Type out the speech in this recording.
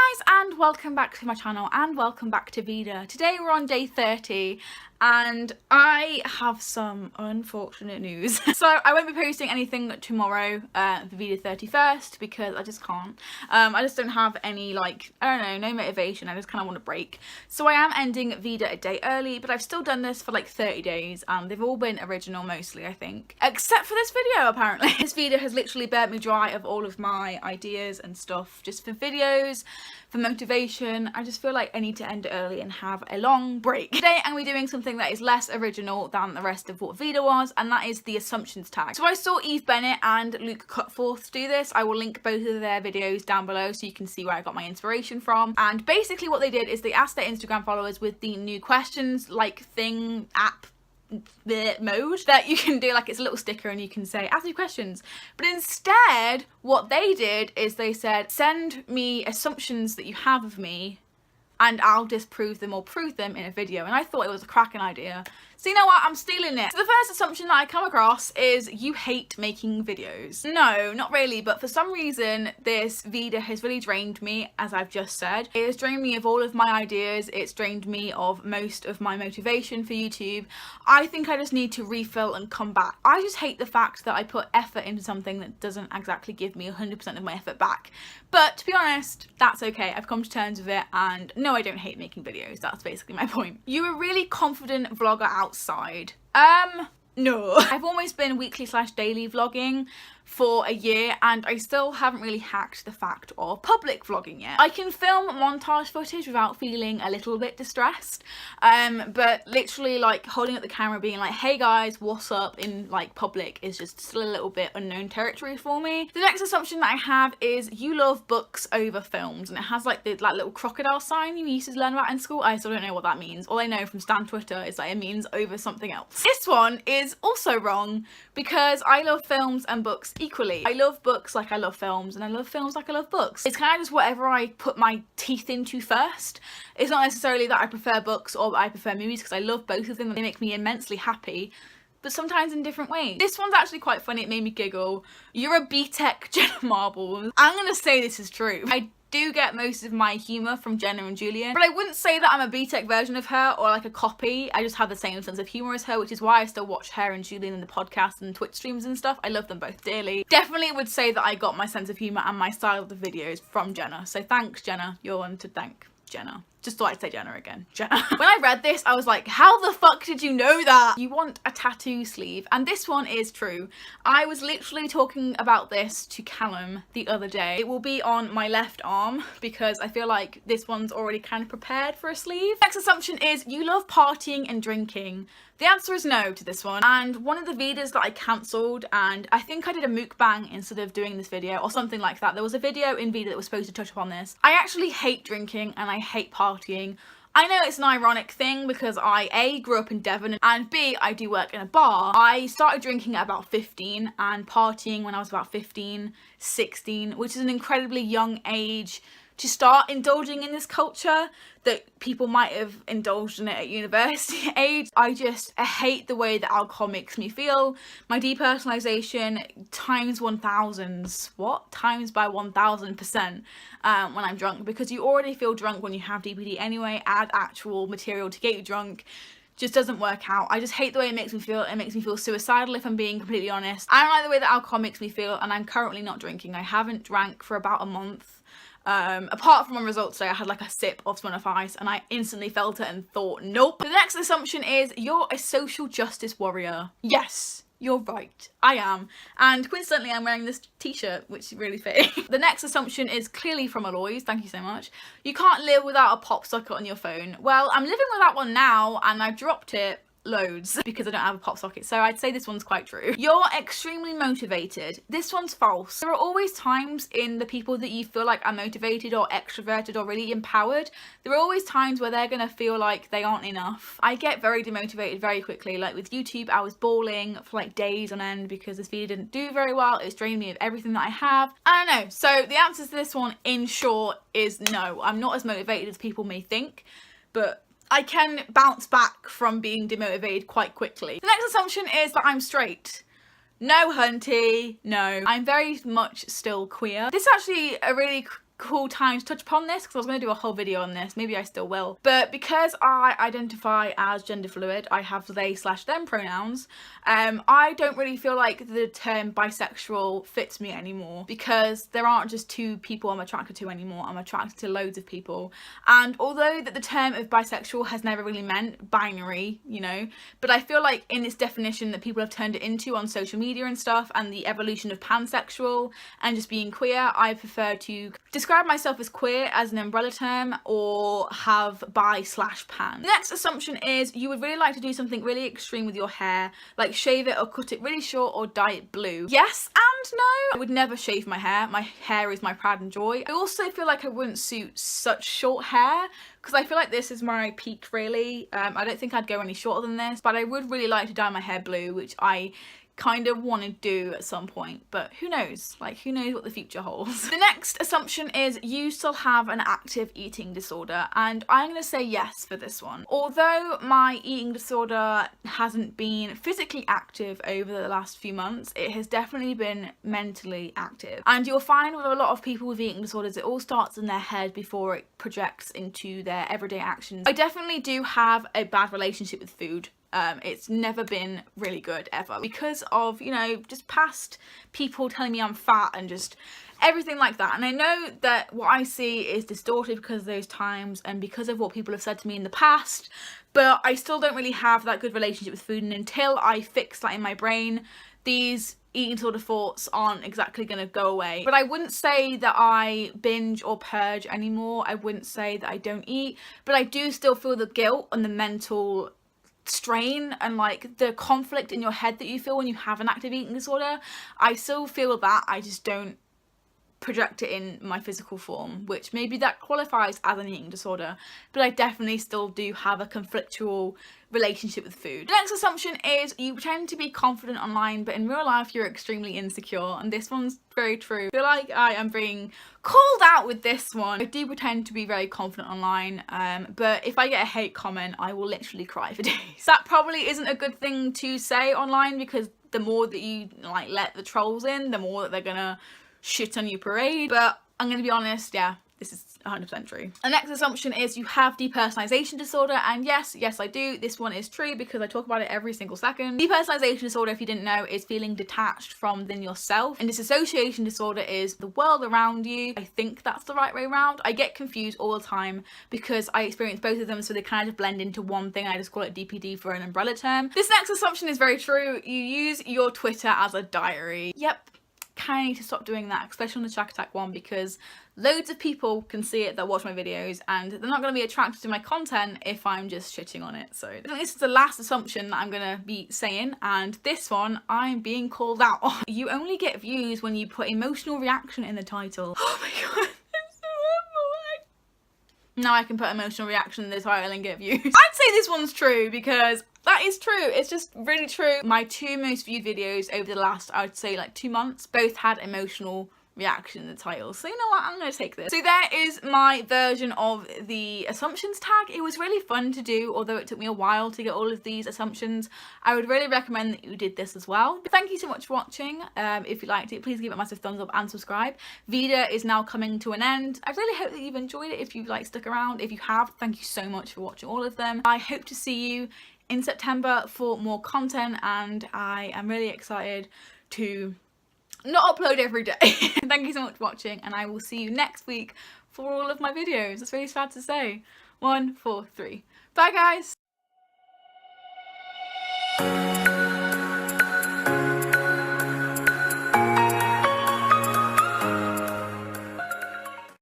Hi guys, and welcome back to my channel and welcome back to Veda. Today we're on day 30 and I have some unfortunate news. So I won't be posting anything tomorrow for Veda 31st because I just can't. I just don't have any, like, I don't know, no motivation. I just kind of want a break. So I am ending Veda a day early, but I've still done this for like 30 days and they've all been original mostly, I think. Except for this video, apparently. This Veda has literally burnt me dry of all of my ideas and stuff just for videos, for motivation. I just feel like I need to end it early and have a long break. Today I'm going to be doing something that is less original than the rest of what Veda was, and that is the assumptions tag. So I saw Eve Bennett and Luke Cutforth do this. I will link both of their videos down below so you can see where I got my inspiration from. And basically what they did is they asked their Instagram followers with the new questions like thing app mode that you can do, like it's a little sticker and you can say ask me questions, but instead what they did is they said send me assumptions that you have of me and I'll disprove them or prove them in a video. And I thought it was a cracking idea. So you know what, I'm stealing it. So the first assumption that I come across is you hate making videos. No, not really, but for some reason this Veda has really drained me, as I've just said. It has drained me of all of my ideas, it's drained me of most of my motivation for YouTube. I think I just need to refill and come back. I just hate the fact that I put effort into something that doesn't exactly give me 100% of my effort back. But to be honest, that's okay. I've come to terms with it, and no, I don't hate making videos. That's basically my point. You're a really confident vlogger outside. No. I've almost been weekly/daily vlogging for a year and I still haven't really hacked the fact of public vlogging yet. I can film montage footage without feeling a little bit distressed, but literally like holding up the camera being like, hey guys, what's up, in like public is just still a little bit unknown territory for me. The next assumption that I have is you love books over films, and it has like the little crocodile sign you used to learn about in school. I still don't know what that means. All I know from Stan Twitter is that it means over something else. This one is also wrong because I love films and books equally. I love books like I love films, and I love films like I love books. It's kind of just whatever I put my teeth into first. It's not necessarily that I prefer books or that I prefer movies, because I love both of them. They make me immensely happy, but sometimes in different ways. This one's actually quite funny. It made me giggle. You're a B-Tech Jenna Marbles. I'm gonna say this is true. I do get most of my humour from Jenna and Julian, but I wouldn't say that I'm a B-Tech version of her or like a copy. I just have the same sense of humour as her, which is why I still watch her and Julian in the podcast and Twitch streams and stuff. I love them both dearly. Definitely would say that I got my sense of humour and my style of the videos from Jenna. So thanks, Jenna. You're one to thank, Jenna. Just thought I'd say Jenna again. Jenna. When I read this, I was like, how the fuck did you know that? You want a tattoo sleeve. And this one is true. I was literally talking about this to Callum the other day. It will be on my left arm because I feel like this one's already kind of prepared for a sleeve. Next assumption is you love partying and drinking. The answer is no to this one. And one of the Vedas that I cancelled, and I think I did a mukbang instead of doing this video or something like that. There was a video in Veda that was supposed to touch upon this. I actually hate drinking and I hate partying. I know it's an ironic thing because I A, grew up in Devon, and B, I do work in a bar. I started drinking at about 15 and partying when I was about 15, 16, which is an incredibly young age to start indulging in this culture that people might have indulged in it at university age. I hate the way that alcohol makes me feel. My depersonalization times 1000s, what? Times by 1000% when I'm drunk, because you already feel drunk when you have DPD anyway. Add actual material to get you drunk, just doesn't work out. I just hate the way it makes me feel. It makes me feel suicidal, if I'm being completely honest. I don't like the way that alcohol makes me feel, and I'm currently not drinking. I haven't drank for about a month. Apart from on results day, I had like a sip of Smirnoff Ice and I instantly felt it and thought, nope. The next assumption is you're a social justice warrior. Yes, you're right, I am. And coincidentally, I'm wearing this t-shirt, which is really fitting. The next assumption is clearly from Aloys, thank you so much. You can't live without a pop socket on your phone. Well, I'm living without one now and I've dropped it loads because I don't have a pop socket, so I'd say this one's quite true. You're extremely motivated. This one's false. There are always times in the people that you feel like are motivated or extroverted or really empowered, there are always times where they're gonna feel like they aren't enough. I get very demotivated very quickly. Like with YouTube, I was bawling for like days on end because this video didn't do very well. It's drained me of everything that I have. I don't know. So the answer to this one in short is no. I'm not as motivated as people may think, but I can bounce back from being demotivated quite quickly. The next assumption is that I'm straight. No, hunty, no. I'm very much still queer. This is actually a really cool time to touch upon this because I was going to do a whole video on this. Maybe I still will. But because I identify as gender fluid, I have they/them pronouns, I don't really feel like the term bisexual fits me anymore, because there aren't just two people I'm attracted to anymore. I'm attracted to loads of people. And although that the term of bisexual has never really meant binary, you know, but I feel like in its definition that people have turned it into on social media and stuff, and the evolution of pansexual and just being queer, I prefer to describe myself as queer as an umbrella term, or have bi/pan. The next assumption is you would really like to do something really extreme with your hair, like shave it or cut it really short or dye it blue. Yes and no. I would never shave my hair. My hair is my pride and joy. I also feel like I wouldn't suit such short hair, because I feel like this is my peak really. I don't think I'd go any shorter than this, but I would really like to dye my hair blue, which I kind of want to do at some point, but who knows, like who knows what the future holds. The next assumption is you still have an active eating disorder, and I'm going to say yes for this one. Although my eating disorder hasn't been physically active over the last few months, it has definitely been mentally active, and you'll find with a lot of people with eating disorders it all starts in their head before it projects into their everyday actions. I definitely do have a bad relationship with food. It's never been really good ever, because of, you know, just past people telling me I'm fat and just everything like that. And I know that what I see is distorted because of those times and because of what people have said to me in the past, but I still don't really have that good relationship with food, and until I fix that in my brain, these eating disorder thoughts aren't exactly going to go away. But I wouldn't say that I binge or purge anymore. I wouldn't say that I don't eat, but I do still feel the guilt and the mental strain and like the conflict in your head that you feel when you have an active eating disorder. I still feel that, I just don't project it in my physical form, which maybe that qualifies as an eating disorder, but I definitely still do have a conflictual relationship with food. The next assumption is you pretend to be confident online, but in real life you're extremely insecure, and this one's very true. I feel like I am being called out with this one. I do pretend to be very confident online, but if I get a hate comment, I will literally cry for days. That probably isn't a good thing to say online, because the more that you like let the trolls in, the more that they're gonna shit on your parade. But I'm gonna be honest, yeah, this is 100% true. The next assumption is you have depersonalization disorder, and yes, I do. This one is true because I talk about it every single second. Depersonalization disorder, if you didn't know, is feeling detached from within yourself, and disassociation disorder is the world around you. I think that's the right way around. I get confused all the time because I experience both of them, so they kind of blend into one thing. I just call it DPD for an umbrella term. This next assumption is very true. You use your Twitter as a diary. Yep. Kind of need to stop doing that, especially on the Shakattack one, because loads of people can see it that watch my videos and they're not going to be attracted to my content if I'm just shitting on it. So I think this is the last assumption that I'm going to be saying, and this one I'm being called out on. You only get views when you put emotional reaction in the title. Oh my god. Now I can put emotional reaction in the title and get views. I'd say this one's true, because that is true. It's just really true. My two most viewed videos over the last, I would say like 2 months, both had emotional reaction in the title. So you know what, I'm gonna take this. So there is my version of the assumptions tag. It was really fun to do, although it took me a while to get all of these assumptions. I would really recommend that you did this as well. Thank you so much for watching. If you liked it, please give it a massive thumbs up and subscribe. Veda is now coming to an end. I really hope that you've enjoyed it if you've like stuck around. If you have, thank you so much for watching all of them. I hope to see you in September for more content, and I am really excited to not upload every day. Thank you so much for watching, and I will see you next week for all of my videos. It's really sad to say. 1, 4, 3. Bye guys!